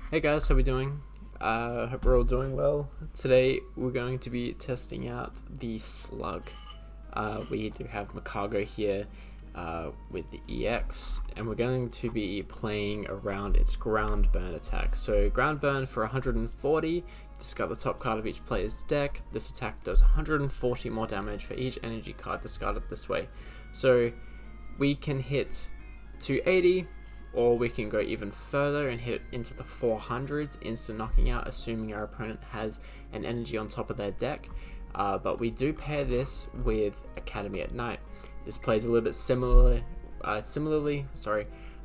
Hey guys, how we doing? Hope we're all doing well. Today we're going to be testing out the slug. We do have Magcargo here with the EX, and we're going to be playing around its ground burn attack. So ground burn for 140, discard the top card of each player's deck. This attack does 140 more damage for each energy card discarded this way. So we can hit 280, or we can go even further and hit it into the 400s, instant knocking out, assuming our opponent has an energy on top of their deck. But we do pair this with Academy at Night. This plays a little bit similarly to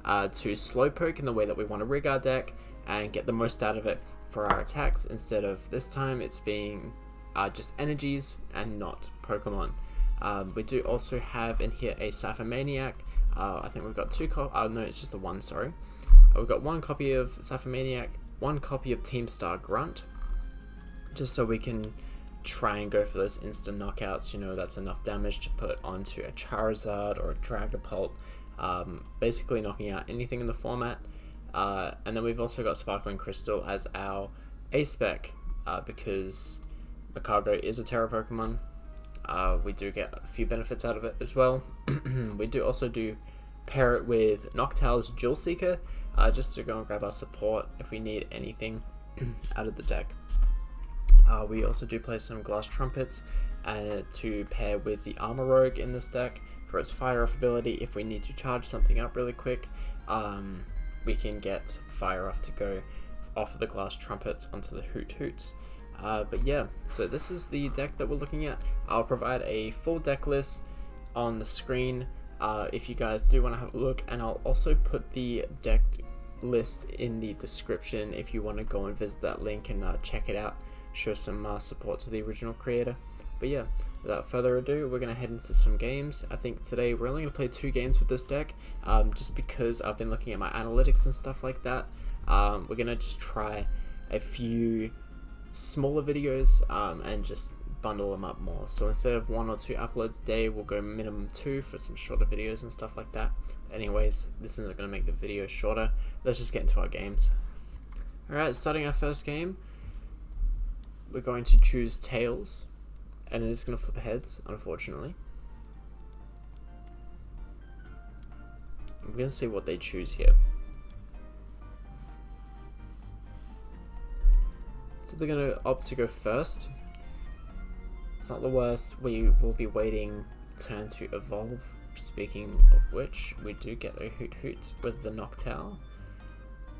Slowpoke in the way that we want to rig our deck and get the most out of it for our attacks, instead of this time it's being just energies and not Pokemon. We do also have in here a Sapphire Maniac. I think we've got no, it's just the one, sorry. We've got one copy of Sapphire Maniac, one copy of Team Star Grunt, just so we can try and go for those instant knockouts. You know, that's enough damage to put onto a Charizard or a Dragapult, basically knocking out anything in the format. And then we've also got Sparkling Crystal as our A-Spec, because Magcargo is a Terra Pokemon. We do get a few benefits out of it as well. We do also pair it with Noctowl's Jewel Seeker, just to go and grab our support if we need anything out of the deck. We also do play some Glass Trumpets to pair with the Armor Rogue in this deck for its Fire Off ability. If we need to charge something up really quick, we can get Fire Off to go off of the Glass Trumpets onto the Hoot Hoots. But yeah, so this is the deck that we're looking at. I'll provide a full deck list on the screen if you guys do want to have a look, and I'll also put the deck list in the description if you want to go and visit that link and check it out, show some support to the original creator. But yeah, without further ado, we're going to head into some games. I think today we're only going to play 2 games with this deck, just because I've been looking at my analytics and stuff like that. We're going to just try a few smaller videos and just bundle them up more. So instead of 1 or 2 uploads a day, we'll go minimum 2 for some shorter videos and stuff like that. Anyways, this isn't going to make the video shorter. Let's just get into our games. Alright, starting our first game, we're going to choose Tails, and it is going to flip heads, unfortunately. I'm going to see what they choose here. So they're going to opt to go first. It's not the worst. We will be waiting turn to evolve. Speaking of which, we do get a Hoot Hoot with the Noctowl,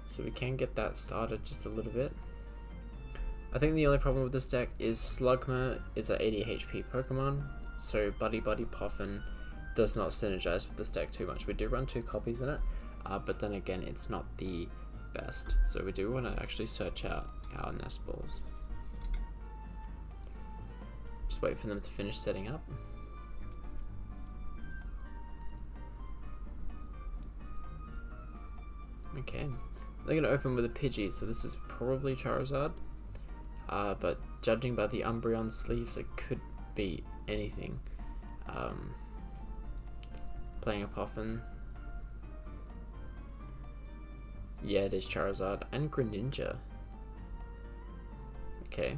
so we can get that started just a little bit. I think the only problem with this deck is Slugma is an 80 HP Pokemon, so Buddy Buddy Poffin does not synergize with this deck too much. We do run 2 copies in it, but then again, it's not the best. So we do want to actually search out our nest balls. Just wait for them to finish setting up. Okay, they're going to open with a Pidgey, so this is probably Charizard. But judging by the Umbreon sleeves, it could be anything. Playing a Poffin. Yeah, it is Charizard and Greninja. Okay.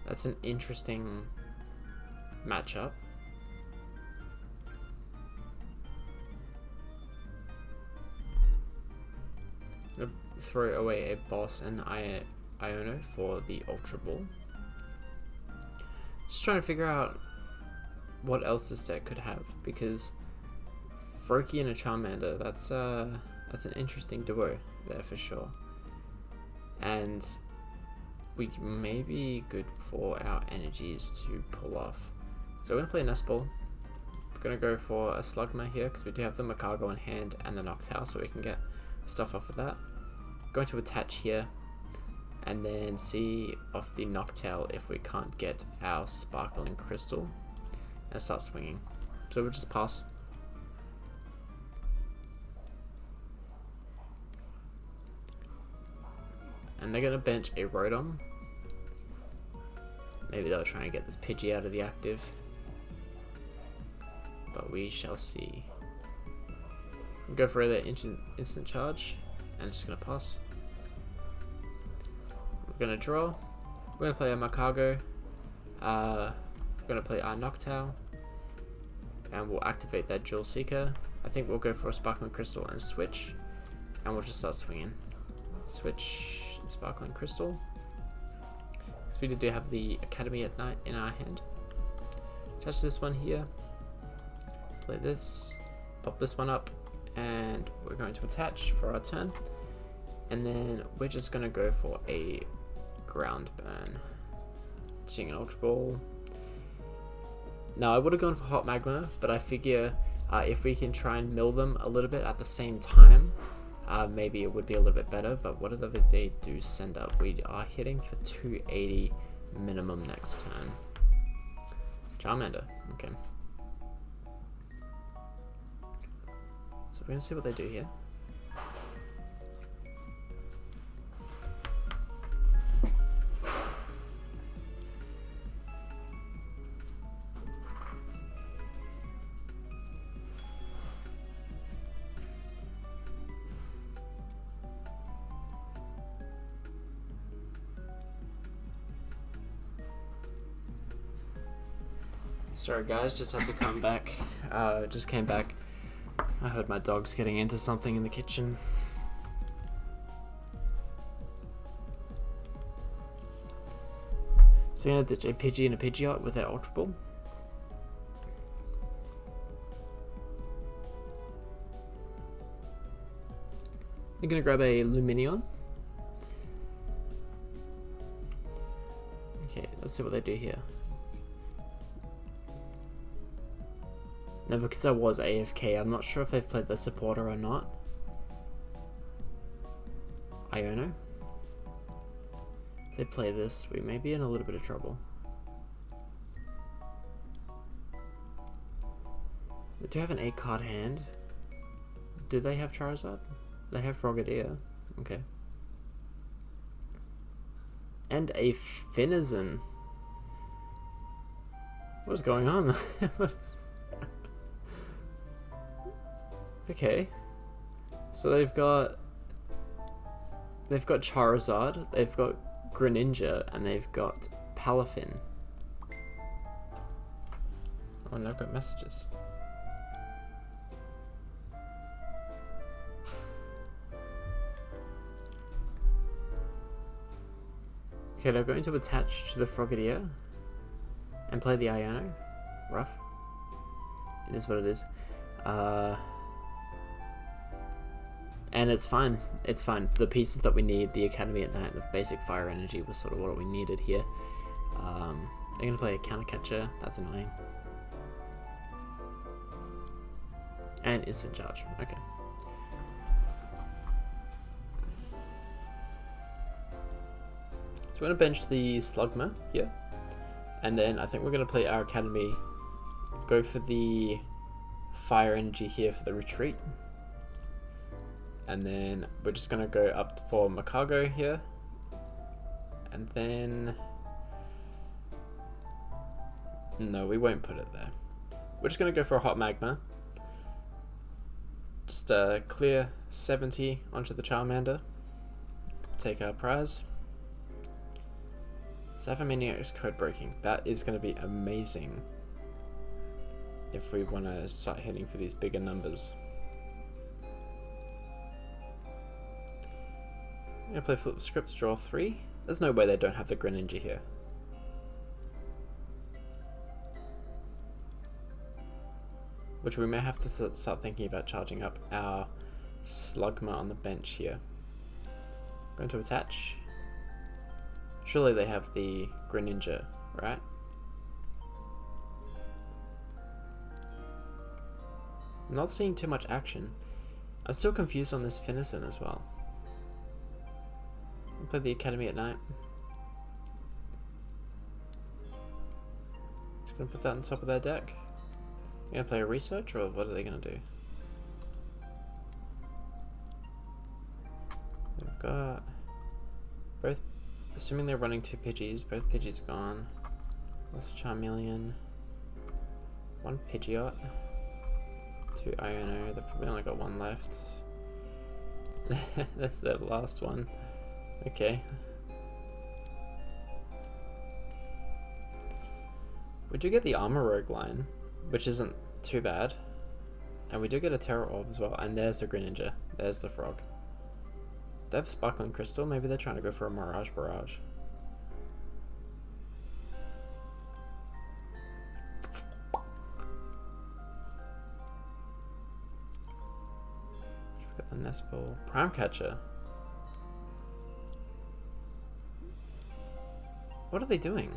That's an interesting matchup. I'm gonna throw away a Boss and Iono for the Ultra Ball. Just trying to figure out what else this deck could have, because Froakie and a Charmander, that's an interesting duo there for sure. And we may be good for our energies to pull off. So we're going to play a Nest Ball. We're going to go for a Slugma here, because we do have the Magcargo in hand and the Noctowl, so we can get stuff off of that. Going to attach here, and then see off the Noctowl if we can't get our Sparkling Crystal, and start swinging. So we'll just pass. And they're going to bench a Rotom. Maybe they'll try and get this Pidgey out of the active, but we shall see. We'll go for the instant charge, and just gonna pass. We're gonna draw. We're gonna play our Magcargo. We're gonna play our Noctowl, and we'll activate that Jewel Seeker. I think we'll go for a Sparkling Crystal and switch, and we'll just start swinging. Switch, Sparkling Crystal. Because we do have the Academy at Night in our hand. Attach this one here. Play this. Pop this one up, and we're going to attach for our turn. And then we're just gonna go for a ground burn. Using an Ultra Ball. Now I would have gone for Hot Magma, but I figure if we can try and mill them a little bit at the same time, maybe it would be a little bit better. But whatever they do send up, we are hitting for 280 minimum next turn. Charmander, okay. So we're gonna see what they do here. Sorry guys, just had to come back. Just came back. I heard my dog's getting into something in the kitchen. So we're gonna ditch a Pidgey and a Pidgeot with our Ultra Ball. We're gonna grab a Lumineon. Okay, let's see what they do here. Now, because I was AFK, I'm not sure if they've played the supporter or not. Iono. If they play this, we may be in a little bit of trouble. We do have an 8-card hand. Do they have Charizard? They have Frogadier. Okay. And a Finizen. What is going on? What is... Okay, so they've got Charizard, they've got Greninja, and they've got Palafin. Oh, and I've got messages. Okay, they're going to attach to the Frogadier and play the Iono. Rough. It is what it is. And it's fine. It's fine. The pieces that we need, the Academy at Night with basic fire energy, was sort of what we needed here. They're going to play a counter catcher. That's annoying. And instant charge. Okay. So we're going to bench the Slugma here. And then I think we're going to play our Academy. Go for the fire energy here for the retreat. And then we're just going to go up for Magcargo here. And then... No, we won't put it there. We're just going to go for a Hot Magma. Just clear 70 onto the Charmander. Take our prize. Savamaniac's code breaking. That is going to be amazing. If we want to start hitting for these bigger numbers. I'm going to play Flip Scripts, draw 3. There's no way they don't have the Greninja here. Which we may have to start thinking about charging up our Slugma on the bench here. Going to attach. Surely they have the Greninja, right? I'm not seeing too much action. I'm still confused on this Finizen as well. I'll play the Academy at Night. Just gonna put that on top of their deck. They're gonna play a research, or what are they gonna do? They've got both, assuming they're running 2 Pidgeys, both Pidgeys are gone. Lost a Charmeleon, 1 Pidgeot, 2 2 Iono, they've probably only got one left. That's their last one. Okay. We do get the Armor Rogue line, which isn't too bad. And we do get a Terror Orb as well. And there's the Greninja. There's the Frog. They have Sparkling Crystal. Maybe they're trying to go for a Mirage Barrage. We've got the Nest Ball. Prime Catcher. What are they doing?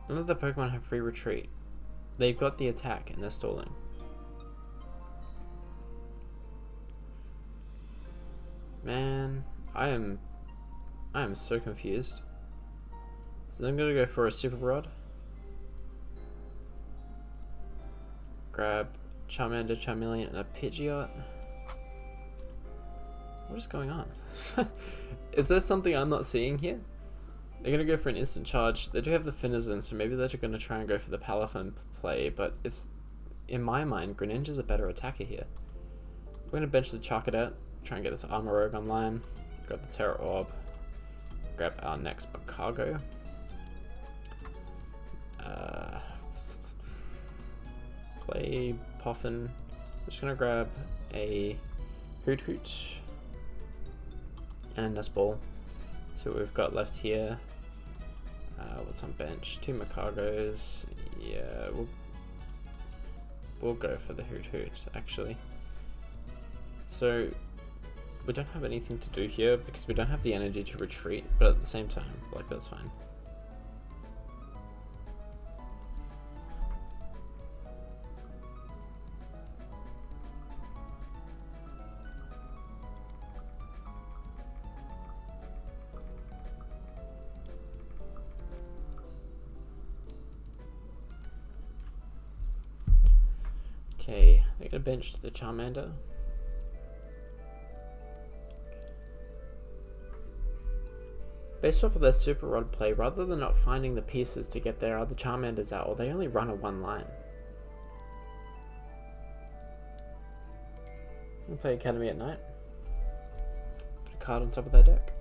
None of the Pokemon have free retreat. They've got the attack and they're stalling. Man, I am so confused. So I'm gonna go for a Super Rod. Grab Charmander, Charmeleon, and a Pidgeot. What is going on? Is there something I'm not seeing here? They're going to go for an instant charge. They do have the Finizen, so maybe they're going to try and go for the Palafin play, but it's, in my mind, Greninja's a better attacker here. We're going to bench the Charcadet, try and get this Armor Rogue online. Grab the Terra Orb. Grab our next Magcargo. Play Poffin. Just going to grab a Hoot Hoot and a Nest Ball. So what we've got left here. What's on bench? 2 Magcargos. Yeah, we'll go for the Hoot Hoot actually. So we don't have anything to do here because we don't have the energy to retreat, but at the same time, like, that's fine. Okay, they're gonna bench the Charmander. Based off of their Super Rod play, rather than not finding the pieces to get their other Charmanders out, or they only run a one line. We'll play Academy at Night. Put a card on top of their deck.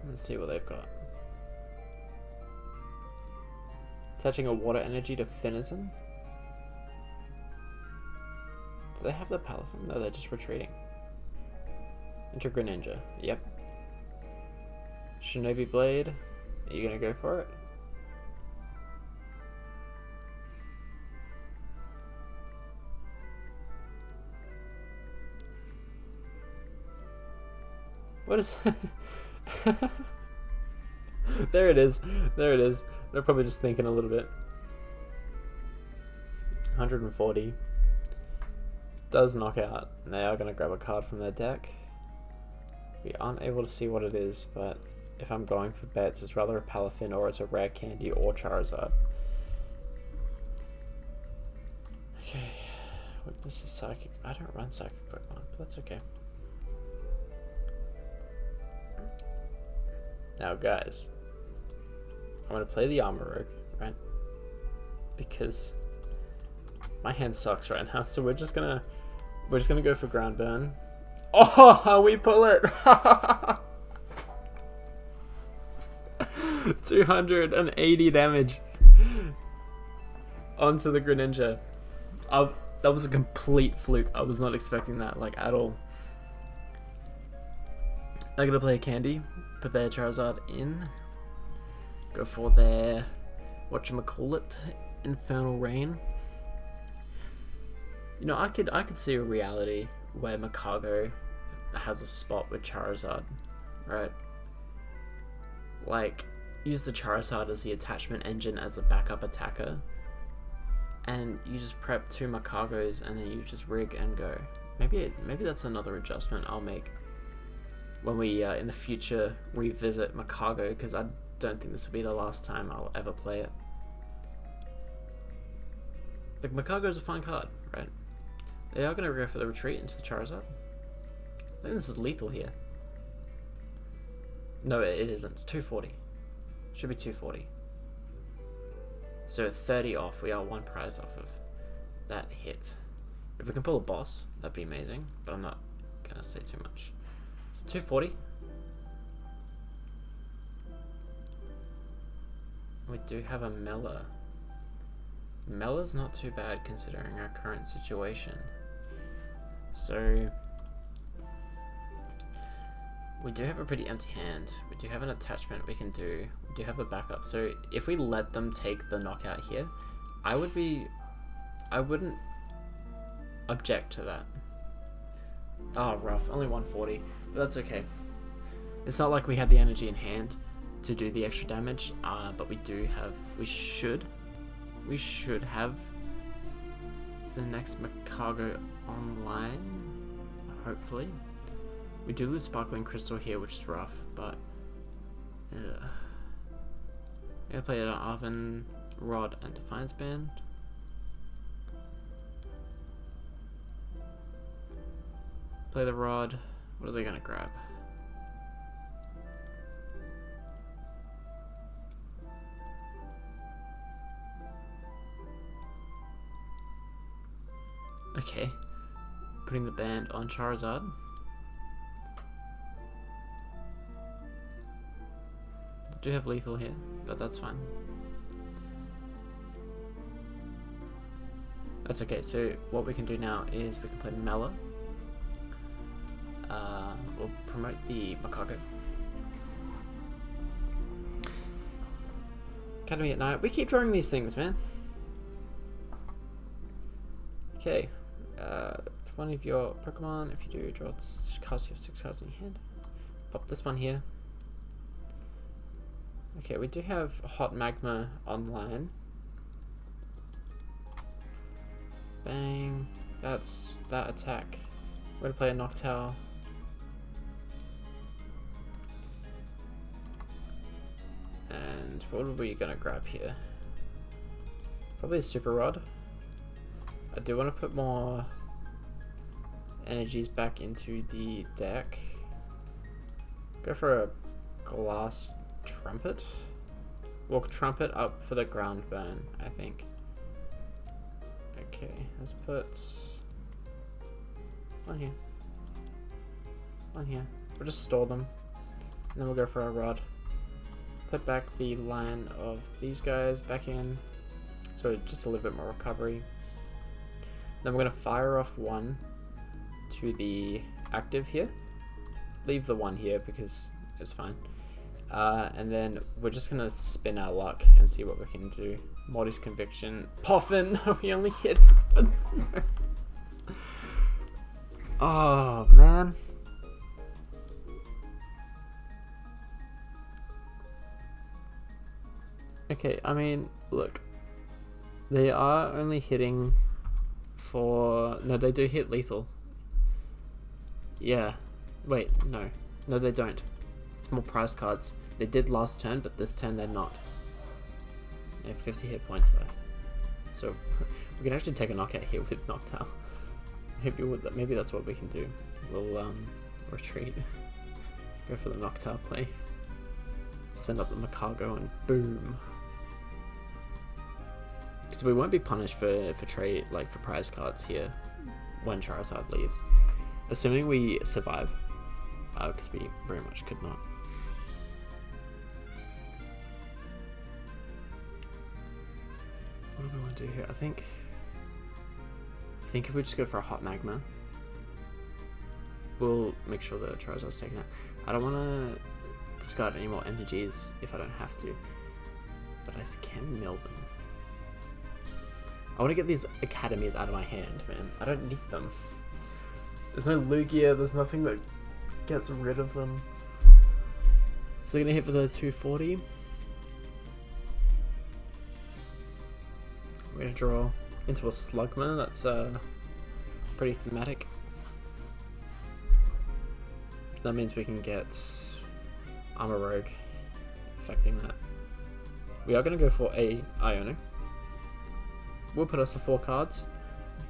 Let's see what they've got. Attaching a water energy to Finizen. Do they have the Palafin? No, they're just retreating. Into Greninja. Yep. Shinobi Blade. Are you gonna go for it? What is... There it is. There it is. They're probably just thinking a little bit. 140. Does knock out. They are going to grab a card from their deck. We aren't able to see what it is, but if I'm going for bets, it's rather a Palafin or it's a Rare Candy or Charizard. Okay. This is Psychic. I don't run Psychic Pokemon, but that's okay. Now, guys, I'm gonna play the Armor Rogue, right? Because my hand sucks right now, so we're just gonna go for Ground Burn. Oh, we pull it! 280 damage onto the Greninja. That was a complete fluke. I was not expecting that, like, at all. They're gonna play a Candy, put their Charizard in, go for their whatchamacallit, Infernal Rain. You know, I could see a reality where Magcargo has a spot with Charizard, right? Like, use the Charizard as the attachment engine as a backup attacker, and you just prep 2 Magcargos and then you just rig and go. Maybe that's another adjustment I'll make when we in the future revisit Magcargo, because I don't think this will be the last time I'll ever play it. Like, Magcargo's a fine card, right? They are going to go for the retreat into the Charizard. I think this is lethal here. No, it isn't. It's 240. Should be 240. So 30 off. We are one prize off of that hit. If we can pull a boss, that'd be amazing. But I'm not gonna say too much. So 240. We do have a Mela. Mela's not too bad considering our current situation. So we do have a pretty empty hand. We do have an attachment we can do. We do have a backup. So if we let them take the knockout here, I wouldn't object to that. Oh, rough. Only 140, but that's okay. It's not like we have the energy in hand to do the extra damage, but we should have the next Magcargo online, hopefully. We do lose Sparkling Crystal here, which is rough, but I'm gonna play it on Oven, Rod, and Defiance Band. Play the Rod. What are they gonna grab? Okay, putting the band on Charizard. Do have lethal here, but that's fine. That's okay. So what we can do now is we can play Mela. We'll promote the Magcargo. Academy at night. We keep drawing these things, man. Okay. 20 of your Pokemon. If you do draw cards, you have 6 cards in your hand. Pop this one here. Okay, we do have Hot Magma online. Bang. That's that attack. We're gonna play a Noctowl. And what are we gonna grab here? Probably a Super Rod. I do want to put more energies back into the deck. Go for a Glass Trumpet. Walk Trumpet up for the ground burn, I think. Okay, let's put one here. One here. We'll just store them. And then we'll go for our Rod. Put back the line of these guys back in. So just a little bit more recovery. Then we're going to fire off one to the active here. Leave the one here because it's fine. And then we're just going to spin our luck and see what we can do. Morty's Conviction. Poffin! We only hit. Oh, man. Okay, I mean, look. They are only hitting for... No, they do hit lethal. Yeah. Wait, no. No, they don't. It's more prize cards. They did last turn, but this turn they're not. They have 50 hit points left. So, we can actually take a knockout here with Noctowl. Maybe that's what we can do. We'll, retreat. Go for the Noctowl play. Send up the Magcargo and boom. Because we won't be punished for trade, like for prize cards here when Charizard leaves, assuming we survive, because we very much could not. What do we want to do here? I think if we just go for a Hot Magma, we'll make sure that Charizard's taken out. I don't want to discard any more energies if I don't have to, but I can mill them. I want to get these academies out of my hand, man. I don't need them. There's no Lugia, there's nothing that gets rid of them. So they're going to hit for the 240. We're going to draw into a Slugma, that's pretty thematic. That means we can get Armor Rogue, affecting that. We are going to go for a Iono. Will put us to 4 cards,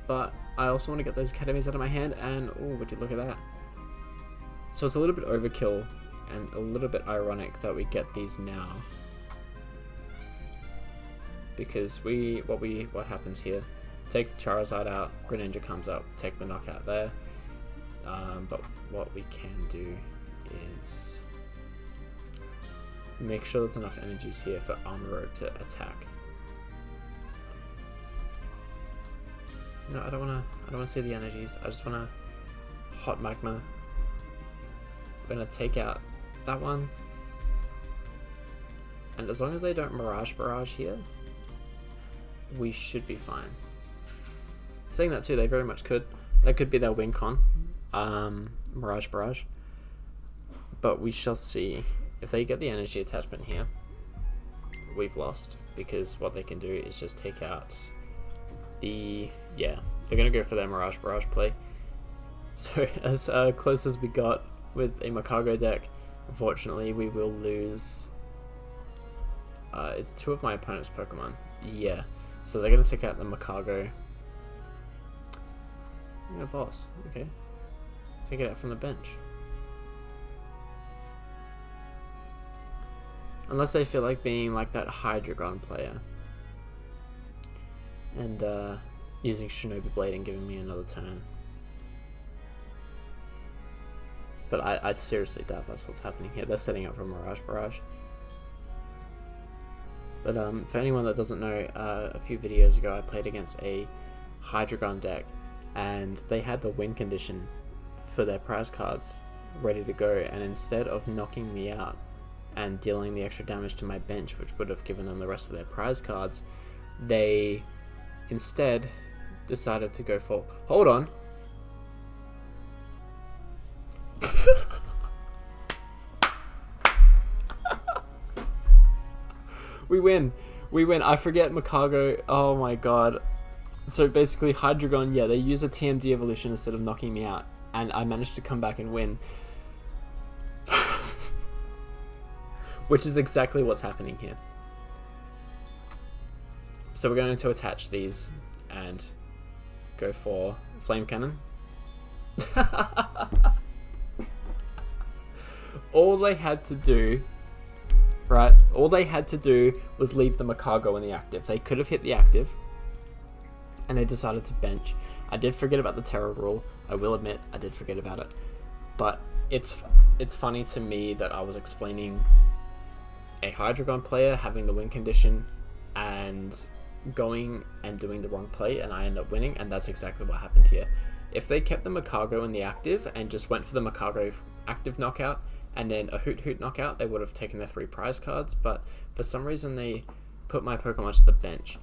but I also want to get those academies out of my hand, and oh, would you look at that. So it's a little bit overkill and a little bit ironic that we get these now. because what happens here? Take Charizard out, Greninja comes up, take the knockout there. But what we can do is make sure there's enough energies here for Armorogue to attack. No, I don't wanna see the energies. I just wanna Hot Magma. We're gonna take out that one. And as long as they don't Mirage Barrage here, we should be fine. Saying that too, they very much could. That could be their win con. Mirage Barrage. But we shall see. If they get the energy attachment here, we've lost. Because what they can do is just take out the... Yeah, they're going to go for their Mirage Barrage play. So as close as we got with a Magcargo deck, unfortunately we will lose... it's two of my opponent's Pokemon. Yeah. So they're going to take out the Magcargo. Yeah, boss. Okay. Take it out from the bench. Unless they feel like being like that Hydreigon player. And using Shinobi Blade and giving me another turn. But I seriously doubt that's what's happening here. They're setting up for Mirage Barrage. But for anyone that doesn't know, a few videos ago I played against a Hydreigon deck. And they had the win condition for their prize cards ready to go, and instead of knocking me out and dealing the extra damage to my bench, which would have given them the rest of their prize cards, they instead decided to go for... Hold on! We win! We win! I forget Magcargo. Oh my god. So basically, Hydreigon, yeah, they use a TMD evolution instead of knocking me out, and I managed to come back and win. Which is exactly what's happening here. So we're going to attach these and go for Flame Cannon. All they had to do, right, all they had to do was leave the Magcargo in the active. They could have hit the active, and they decided to bench. I did forget about the Terror rule. I will admit, I did forget about it. But it's funny to me that I was explaining a Hydreigon player having the win condition and going and doing the wrong play, and I end up winning, and that's exactly what happened here. If they kept the Magcargo in the active and just went for the Magcargo active knockout and then a Hoot Hoot knockout, they would have taken their 3 prize cards, but for some reason they put my Pokemon to the bench.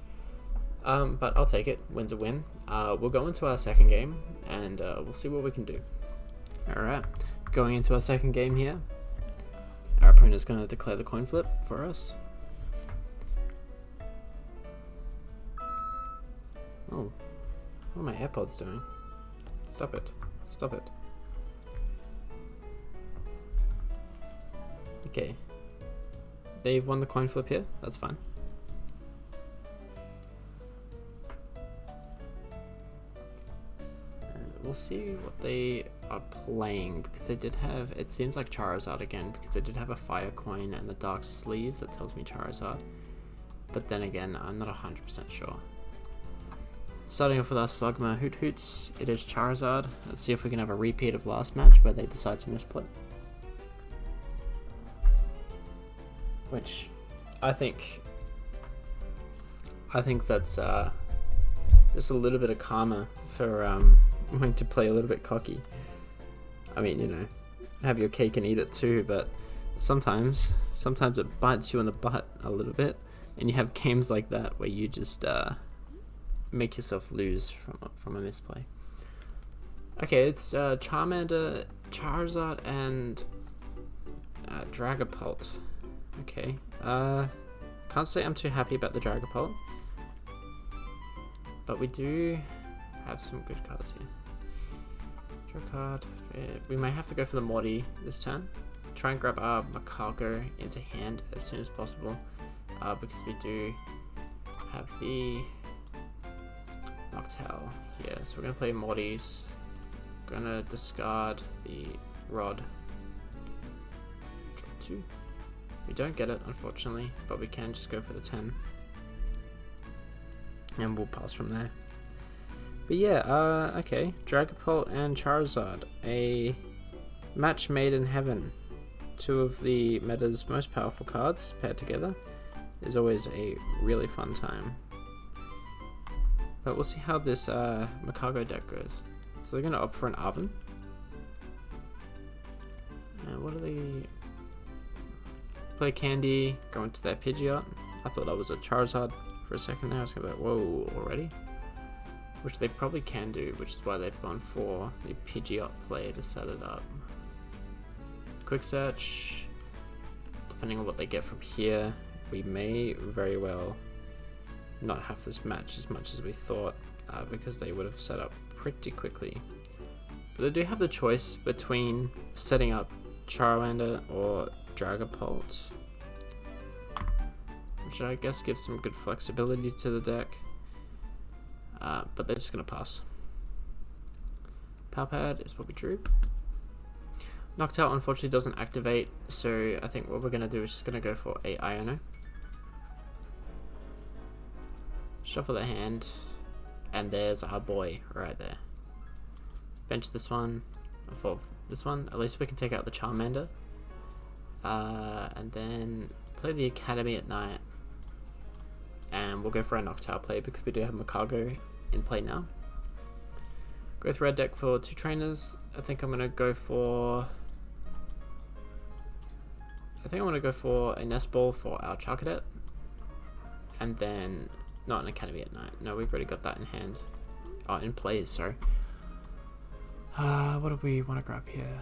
But I'll take it. Win's a win. We'll go into our second game, and we'll see what we can do. Alright, going into our second game here. Our opponent's going to declare the coin flip for us. Oh, what are my AirPods doing? Stop it. Stop it. Okay. They've won the coin flip here. That's fine. We'll see what they are playing, because they did have, it seems like Charizard again, because they did have a Fire Coin and the Dark Sleeves that tells me Charizard. But then again, I'm not 100% sure. Starting off with our Slugma Hoot Hoots, it is Charizard. Let's see if we can have a repeat of last match where they decide to misplay. Which, I think that's just a little bit of karma for wanting to play a little bit cocky. I mean, you know, have your cake and eat it too, but sometimes it bites you in the butt a little bit, and you have games like that where you just make yourself lose from a misplay. Okay, it's Charmander, Charizard, and Dragapult. Okay, can't say I'm too happy about the Dragapult, but we do have some good cards here. Draw card. We may have to go for the Morty this turn. Try and grab our Magcargo into hand as soon as possible, because we do have the Noctowl here. So we're going to play Mortys. Going to discard the Rod. Draw 2. We don't get it, unfortunately, but we can just go for the 10. and we'll pass from there. But yeah, okay, Dragapult and Charizard, a match made in heaven. Two of the meta's most powerful cards paired together is always a really fun time. But we'll see how this Magcargo deck goes. So they're going to opt for an Arven. And what do they... Play Candy, go into their Pidgeot. I thought that was a Charizard for a second there. I was going to be like, whoa, already? Which they probably can do, which is why they've gone for the Pidgeot play to set it up. Quick search. Depending on what they get from here, we may very well not have this match as much as we thought, because they would have set up pretty quickly. But they do have the choice between setting up Charmander or Dragapult, which I guess gives some good flexibility to the deck, but they're just going to pass. Palpad is what we drew. Noctowl unfortunately doesn't activate, so I think what we're going to do is just going to go for a Iono. Shuffle the hand, and there's our boy right there. Bench this one, for this one, at least we can take out the Charmander. And then play the Academy at night. And we'll go for a Noctowl play because we do have Magcargo in play now. Go through our deck for two trainers. I think I'm going to go for a Nest Ball for our Charcadet. And then, not an Academy at night. No, we've already got that in hand. Oh, in play, sorry. What do we want to grab here?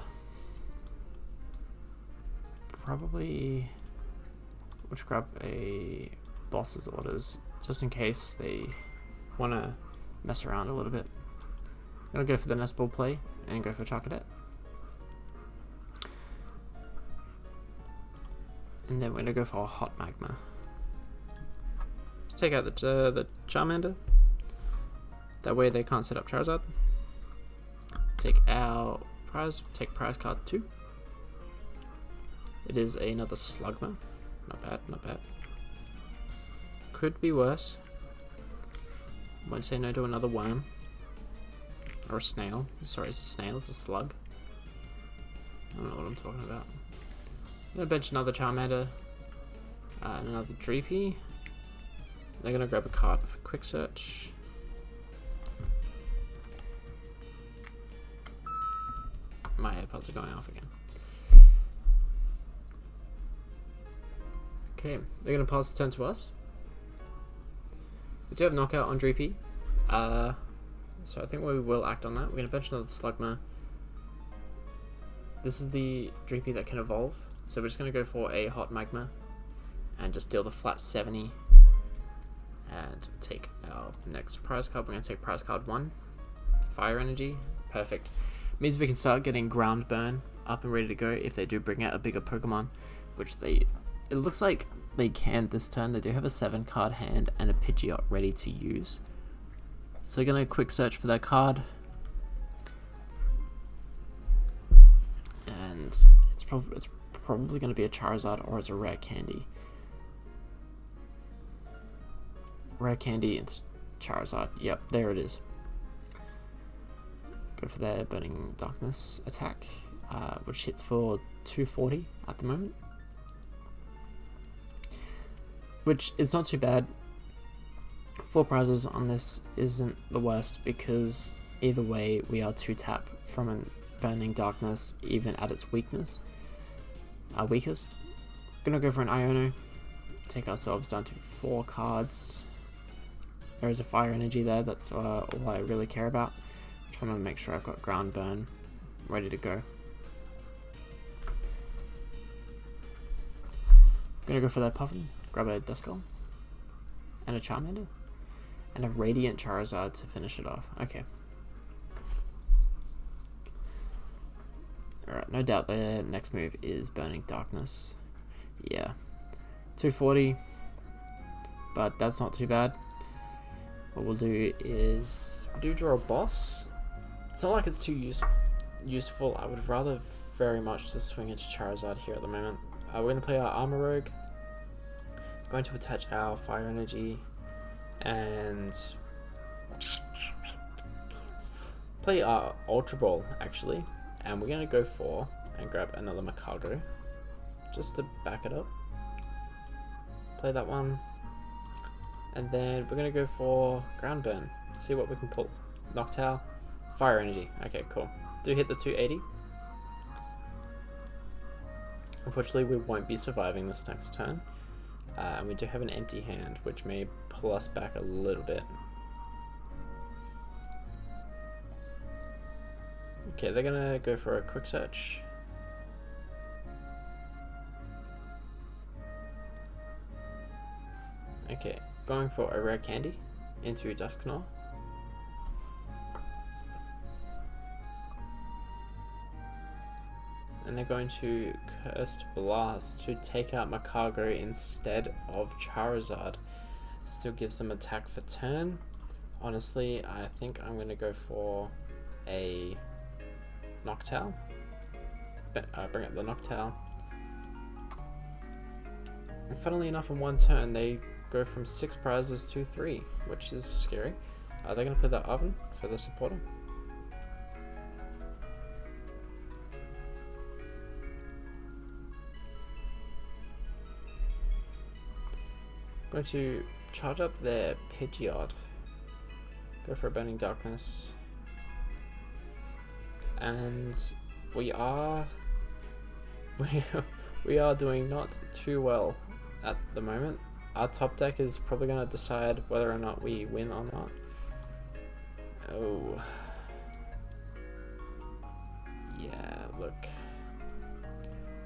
Probably we'll just grab a boss's orders just in case they want to mess around a little bit. I'm gonna go for the Nest Ball play and go for Charcadet, and then we're gonna go for a Hot Magma. Let's take out the Charmander. That way they can't set up Charizard. Take our prize. Take prize card 2. It is another Slugma. Not bad, not bad. Could be worse. Won't say no to another worm. Or a snail. Sorry, it's a snail, it's a slug. I don't know what I'm talking about. I'm gonna bench another Charmander. And another Dreepy. They're gonna grab a card for quick search. My AirPods are going off again. Okay, they're going to pass the turn to us. We do have Knockout on Dreepy, so I think we will act on that. We're going to bench another Slugma. This is the Dreepy that can evolve, so we're just going to go for a Hot Magma and just deal the flat 70 and take our next prize card. We're going to take prize card 1, Fire Energy, perfect. Means we can start getting Ground Burn up and ready to go if they do bring out a bigger Pokemon, which it looks like they can this turn. They do have a 7-card hand and a Pidgeot ready to use. So we're going to quick search for that card. And it's probably going to be a Charizard or it's a Rare Candy. Rare Candy and Charizard. Yep, there it is. Go for their Burning Darkness attack, which hits for 240 at the moment. Which is not too bad. 4 prizes on this isn't the worst because either way we are 2-tap from a Burning Darkness even at its weakest. Gonna go for an Iono, take ourselves down to 4 cards. There is a Fire Energy there, that's all I really care about. Just want to make sure I've got Ground Burn ready to go. Gonna go for that Puffin, grab a Duskull, and a Charmander, and a Radiant Charizard to finish it off. Okay. Alright, no doubt their next move is Burning Darkness. Yeah. 240, but that's not too bad. What we'll do is, we do draw a boss. It's not like it's too useful. I would rather very much just swing into Charizard here at the moment. We're going to play our Armor Rogue. Going to attach our Fire Energy. and play Ultra Ball actually, and we're gonna go for and grab another Magcargo just to back it up. Play that one, and then we're gonna go for Ground Burn. See what we can pull. Noctowl, Fire Energy. Okay, cool. Do hit the 280. Unfortunately, we won't be surviving this next turn, and we do have an empty hand, which may pull us back a little bit. Okay, they're gonna go for a quick search. Okay, going for a rare candy into Dusknoir. And they're going to Cursed Blast to take out Magcargo instead of Charizard. Still gives them attack for turn. Honestly, I think I'm going to go for a Noctowl. Bring up the Noctowl. And funnily enough, in one turn, they go from 6 prizes to 3, which is scary. They're going to put that Oven for the supporter. Going to charge up their Pidgeot. Go for a Burning Darkness. And we are doing not too well at the moment. Our top deck is probably going to decide whether or not we win or not. Oh. Yeah, look.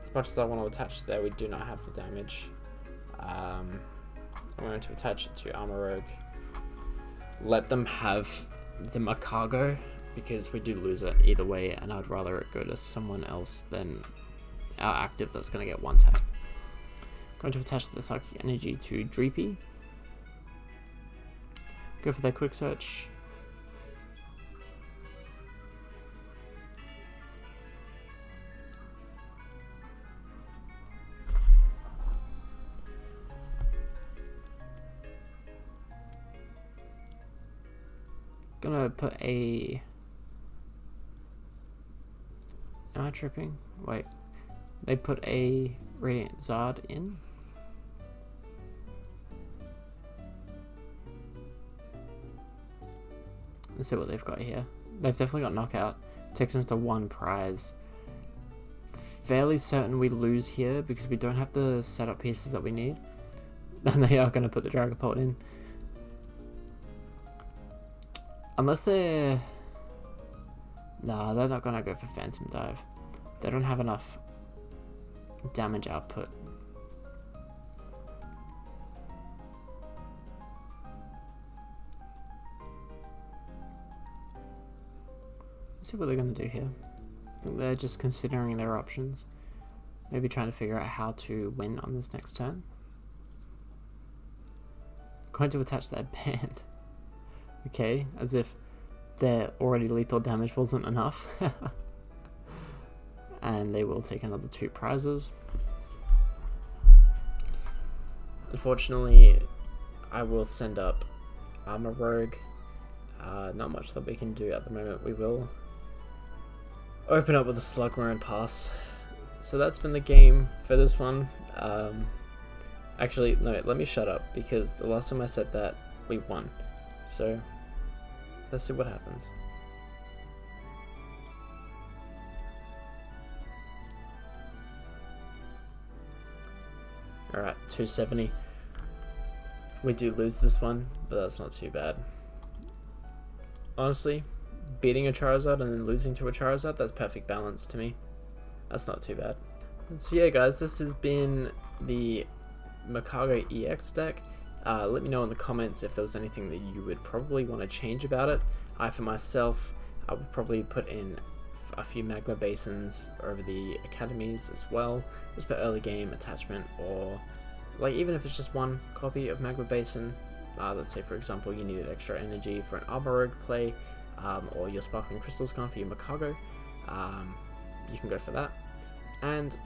As much as I want to attach there, we do not have the damage. I'm going to attach it to Armor Rogue. Let them have the Magcargo, because we do lose it either way, and I'd rather it go to someone else than our active that's going to get one tap. Going to attach the Psychic Energy to Dreepy. Go for their Quick Search. Gonna put a... Am I tripping? Wait. They put a Radiant Zard in. Let's see what they've got here. They've definitely got Knockout. Takes them to 1 prize. Fairly certain we lose here because we don't have the setup pieces that we need. And they are going to put the Dragapult in. Unless they're... Nah, they're not going to go for Phantom Dive. They don't have enough damage output. Let's see what they're going to do here. I think they're just considering their options. Maybe trying to figure out how to win on this next turn. Going to attach that band. Okay, as if their already lethal damage wasn't enough. And they will take another 2 prizes. Unfortunately, I will send up Armor Rogue. Not much that we can do at the moment. We will open up with a Slugma and pass. So that's been the game for this one. Actually, no, let me shut up, because the last time I said that, we won. So let's see what happens. Alright, 270. We do lose this one, but that's not too bad. Honestly, beating a Charizard and then losing to a Charizard, that's perfect balance to me. That's not too bad. So yeah guys, this has been the Magcargo EX deck. Let me know in the comments if there was anything that you would probably want to change about it. For myself, I would probably put in a few Magma Basins over the academies as well, just for early game attachment, or like even if it's just 1 copy of Magma Basin. Let's say for example you needed extra energy for an Armor Rogue play, or your Sparkling Crystal's gone for your Magcargo, you can go for that. And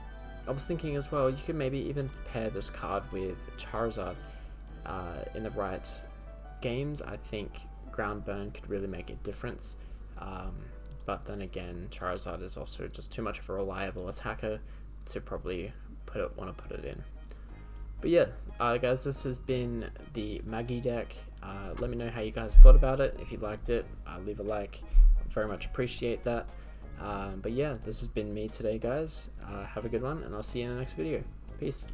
I was thinking as well, you could maybe even pair this card with Charizard in the right games, I think ground burn could really make a difference. But then again, Charizard is also just too much of a reliable attacker to probably want to put it in. But yeah, guys, this has been the Maggie deck. Let me know how you guys thought about it. If you liked it, leave a like. I very much appreciate that. But yeah, this has been me today, guys. Have a good one, and I'll see you in the next video. Peace.